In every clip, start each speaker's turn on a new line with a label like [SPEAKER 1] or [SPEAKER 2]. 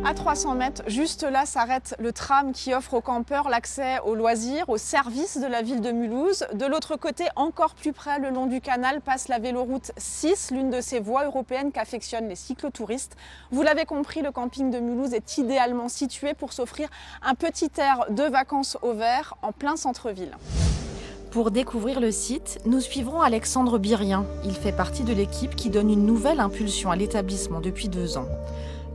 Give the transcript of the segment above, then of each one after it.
[SPEAKER 1] À 300 mètres, juste là, s'arrête le tram qui offre aux campeurs l'accès aux loisirs, aux services de la ville de Mulhouse. De l'autre côté, encore plus près, le long du canal, passe la véloroute 6, l'une de ces voies européennes qu'affectionnent les cyclotouristes. Vous l'avez compris, le camping de Mulhouse est idéalement situé pour s'offrir un petit air de vacances au vert en plein centre-ville.
[SPEAKER 2] Pour découvrir le site, nous suivrons Alexandre Birien. Il fait partie de l'équipe qui donne une nouvelle impulsion à l'établissement depuis 2 ans.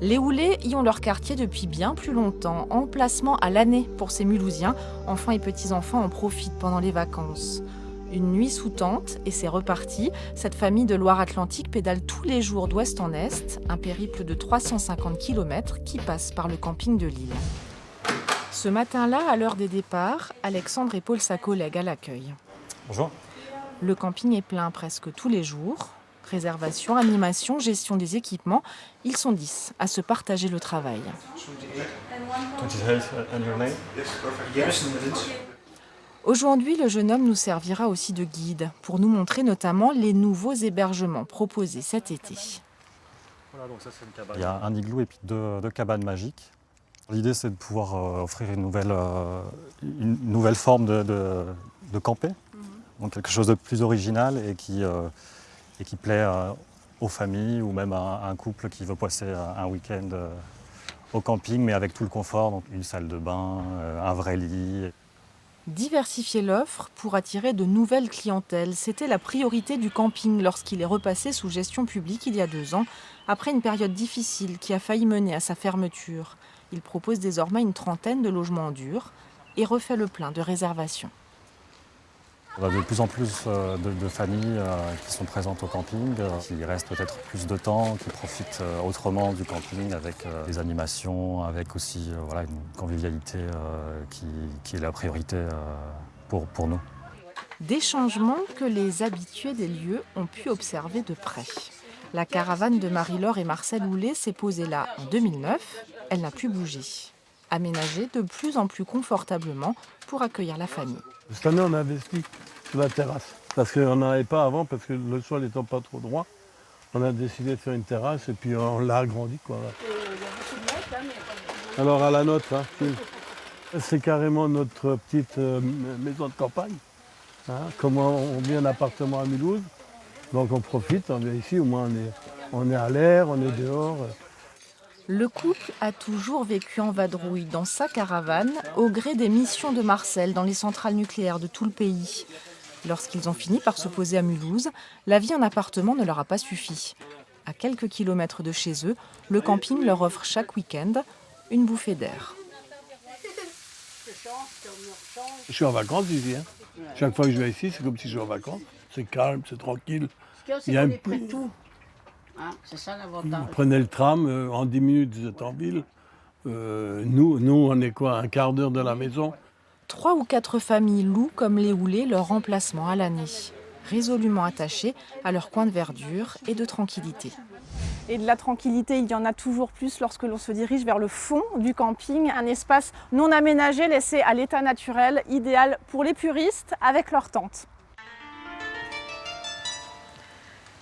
[SPEAKER 2] Les Houlets y ont leur quartier depuis bien plus longtemps, emplacement à l'année pour ces Mulhousiens. Enfants et petits-enfants en profitent pendant les vacances. Une nuit sous tente et c'est reparti. Cette famille de Loire-Atlantique pédale tous les jours d'ouest en est, un périple de 350 km qui passe par le camping de Lille. Ce matin-là, à l'heure des départs, Alexandre épaule sa collègue à l'accueil.
[SPEAKER 3] Bonjour.
[SPEAKER 2] Le camping est plein presque tous les jours. Réservation, animation, gestion des équipements, ils sont 10 à se partager le travail. Aujourd'hui, le jeune homme nous servira aussi de guide pour nous montrer notamment les nouveaux hébergements proposés cet été.
[SPEAKER 3] Il y a un igloo et puis deux cabanes magiques. L'idée, c'est de pouvoir offrir une nouvelle forme de camper, donc quelque chose de plus original et qui plaît aux familles ou même à un couple qui veut passer un week-end au camping, mais avec tout le confort, donc une salle de bain, un vrai lit.
[SPEAKER 2] Diversifier l'offre pour attirer de nouvelles clientèles, c'était la priorité du camping lorsqu'il est repassé sous gestion publique il y a 2 ans, après une période difficile qui a failli mener à sa fermeture. Il propose désormais une trentaine de logements en dur et refait le plein de réservations.
[SPEAKER 3] On a de plus en plus de familles qui sont présentes au camping, qui restent peut-être plus de temps, qui profitent autrement du camping avec des animations, avec aussi une convivialité qui est la priorité pour nous.
[SPEAKER 2] Des changements que les habitués des lieux ont pu observer de près. La caravane de Marie-Laure et Marcel Houlet s'est posée là en 2009. Elle n'a plus bougé. Aménagée de plus en plus confortablement pour accueillir la famille.
[SPEAKER 4] Cette année, on a investi sur la terrasse. Parce qu'on n'en avait pas avant, parce que le sol n'étant pas trop droit. On a décidé de faire une terrasse et puis on l'a agrandi. Alors à la nôtre, c'est carrément notre petite maison de campagne. Comme on vit un appartement à Mulhouse, donc on profite, on vient ici, au moins on est à l'air, on est dehors.
[SPEAKER 2] Le couple a toujours vécu en vadrouille dans sa caravane, au gré des missions de Marcel dans les centrales nucléaires de tout le pays. Lorsqu'ils ont fini par se poser à Mulhouse, la vie en appartement ne leur a pas suffi. À quelques kilomètres de chez eux, le camping leur offre chaque week-end une bouffée d'air.
[SPEAKER 4] Je suis en vacances ici. Chaque fois que je vais ici, c'est comme si je suis en vacances. C'est calme, c'est tranquille.
[SPEAKER 5] Il y a tout. C'est ça l'avantage.
[SPEAKER 4] Vous prenez le tram, en 10 minutes vous êtes en ville. Nous, on est quoi, un quart d'heure de la maison.
[SPEAKER 2] 3 ou 4 familles louent comme les Houlets leur emplacement à l'année, résolument attachés à leur coin de verdure et de tranquillité.
[SPEAKER 1] Et de la tranquillité, il y en a toujours plus lorsque l'on se dirige vers le fond du camping, un espace non aménagé laissé à l'état naturel, idéal pour les puristes avec leur tente.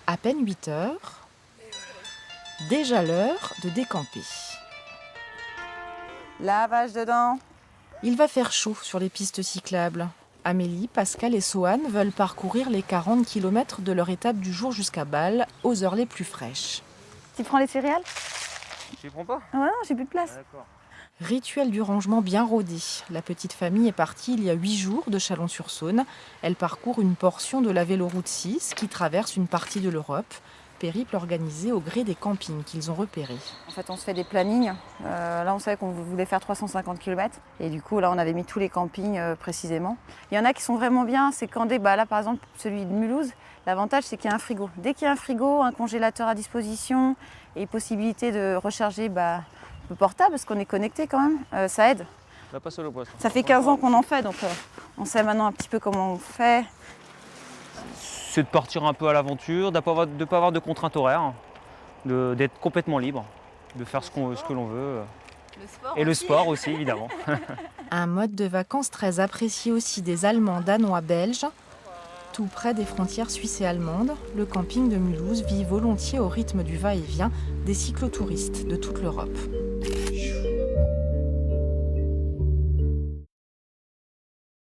[SPEAKER 2] À peine 8 heures, déjà l'heure de décamper.
[SPEAKER 6] Lavage dedans.
[SPEAKER 2] Il va faire chaud sur les pistes cyclables. Amélie, Pascal et Sohan veulent parcourir les 40 km de leur étape du jour jusqu'à Bâle, aux heures les plus fraîches.
[SPEAKER 6] Tu prends les céréales?
[SPEAKER 7] Tu les prends pas?
[SPEAKER 6] Ouais, non, j'ai plus de place.
[SPEAKER 7] D'accord.
[SPEAKER 2] Rituel du rangement bien rodé. La petite famille est partie il y a 8 jours de Chalon-sur-Saône. Elle parcourt une portion de la véloroute 6 qui traverse une partie de l'Europe. Périple organisé au gré des campings qu'ils ont repérés.
[SPEAKER 6] En fait, on se fait des plannings. Là, on savait qu'on voulait faire 350 km. Et du coup, là, on avait mis tous les campings précisément. Il y en a qui sont vraiment bien. C'est quand là, par exemple, celui de Mulhouse, l'avantage, c'est qu'il y a un frigo. Dès qu'il y a un frigo, un congélateur à disposition et possibilité de recharger le portable, parce qu'on est connecté quand même, ça aide.
[SPEAKER 7] On va passer au poisson.
[SPEAKER 6] Ça fait 15 ans qu'on en fait, donc on sait maintenant un petit peu comment on fait.
[SPEAKER 7] C'est de partir un peu à l'aventure, de ne pas avoir de contraintes horaires, d'être complètement libre, de faire ce que l'on veut. Et le sport aussi, évidemment.
[SPEAKER 2] Un mode de vacances très apprécié aussi des Allemands, Danois, Belges. Tout près des frontières suisses et allemandes, le camping de Mulhouse vit volontiers au rythme du va-et-vient des cyclotouristes de toute l'Europe.